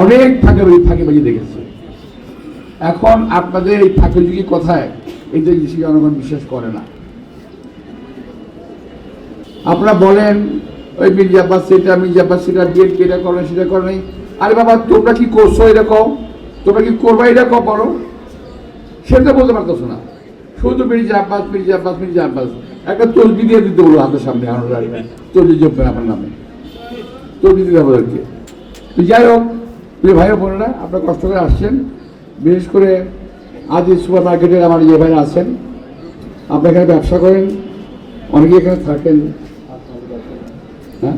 অনেক ফাঁকিবাজি দেখেছে। এখন আপনাদের এই ফাঁকিবাজি কথায় এই দেশে জনগণ বিশ্বাস করে না। আপনারা বলেন ওই মির্জা আব্বাস সেটা বিএনপি এটা করে সেটা করে নাই। আরে বাবা, তোমরা কি করছো এরকম, তোমরা কি করবা এরকম বলো, সেটা বলতে পারতেছো না। শুধু মির্জা আব্বাস একটা তসবি দিয়ে দিতে বলো হাতের সামনে, তসবি জমবেন আমার নামে, তসবি দিতে হবে আর কি। যাই হোক, প্রিয় ভাই বোনেরা, আপনারা কষ্ট করে আসছেন। বিশেষ করে আজ এই সুপার মার্কেটের আমার যে ভাইরা আছেন, আপনারা এখানে ব্যবসা করেন, অনেকে এখানে থাকেন। হ্যাঁ,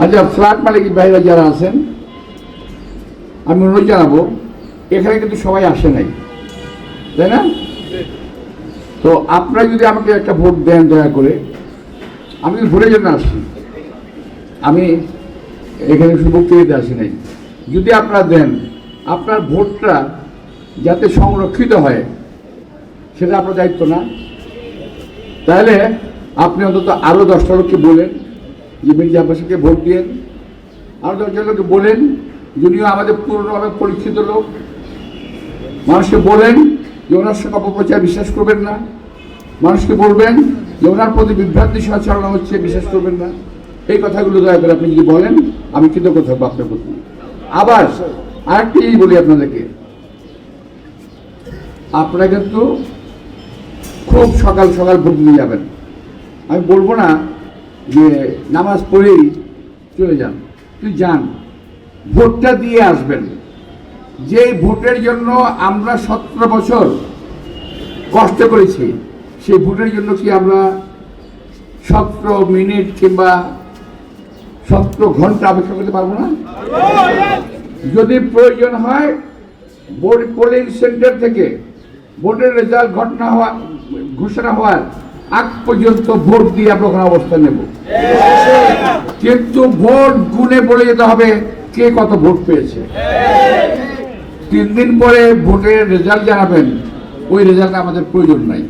আচ্ছা, ফ্ল্যাট মালিক ভাইরা যারা আছেন, আমি অনুরোধ জানাবো, এখানে কিন্তু সবাই আসে নাই, তাই না? তো আপনারা যদি আমাকে একটা ভোট দেন দয়া করে, আমি ভোটের জন্য আসছি, আমি এখানে শুধু বক্তব্য দিতে আসি নাই। যদি আপনারা দেন, আপনার ভোটটা যাতে সংরক্ষিত হয় সেটা আপনার দায়িত্ব না? তাহলে আপনি অন্তত আরও 10টা লোককে বলেন যে মির্জা আব্বাসকে ভোট দিয়েন, আরও 10টা লোককে বলেন যিনিও আমাদের পুরোভাবে পরীক্ষিত লোক, মানুষকে বলেন যে ওনার সঙ্গে অপপ্রচার বিশ্বাস করবেন না, মানুষকে বলবেন যে ওনার প্রতি বিভ্রান্তি সঞ্চালনা হচ্ছে, বিশ্বাস করবেন না। এই কথাগুলো দয়া করে আপনি যদি বলেন, আমি কৃতজ্ঞ থাকবো আপনার প্রতি। আবার আরেকটি জিনিস বলি আপনাদেরকে, আপনারা কিন্তু খুব সকাল সকাল ভোট দিয়ে যাবেন। আমি বলবো না যে নামাজ পড়েই চলে যান, তুই যান, ভোটটা দিয়ে আসবেন। যে ভোটের জন্য আমরা 17 বছর কষ্ট করেছি, সেই ভোটের জন্য কি আমরা 17 মিনিট কিংবা 17 ঘন্টা অপেক্ষা করতে পারবো না? যদি প্রয়োজন হয়, ভোট পোলিং সেন্টার থেকে ভোটের রেজাল্ট ঘোষণা হওয়ার আগ পর্যন্ত ভোট দিয়ে আমরা ওখানে অবস্থান নেব, কিন্তু ভোট গুণে বলে যেতে হবে কে কত ভোট পেয়েছে। 3 দিন পরে ভোটের রেজাল্ট জানাবেন, ওই রেজাল্ট আমাদের প্রয়োজন নাই।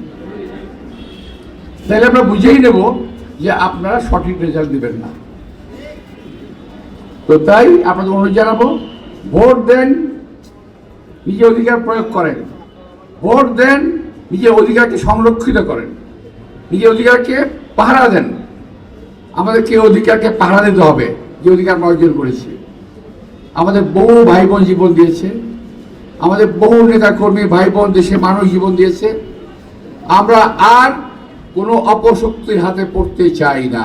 তাহলে আমরা বুঝেই নেব যে আপনারা সঠিক রেজাল্ট দিবেন না। তো তাই আপনাদের অনুরোধ জানাবো, ভোট দেন, নিজের অধিকার প্রয়োগ করেন, ভোট দেন, নিজের অধিকারকে সংরক্ষিত করেন, নিজের অধিকারকে পাহারা দেন। আমাদেরকে অধিকারকে পাহারা দিতে হবে, যে অধিকার আমরা অর্জন করেছি। আমাদের বহু ভাই বোন জীবন দিয়েছে, আমাদের বহু নেতা কর্মী ভাই বোন দেশে মানুষ জীবন দিয়েছে। আমরা আর কোনো অপশক্তির হাতে পড়তে চাই না।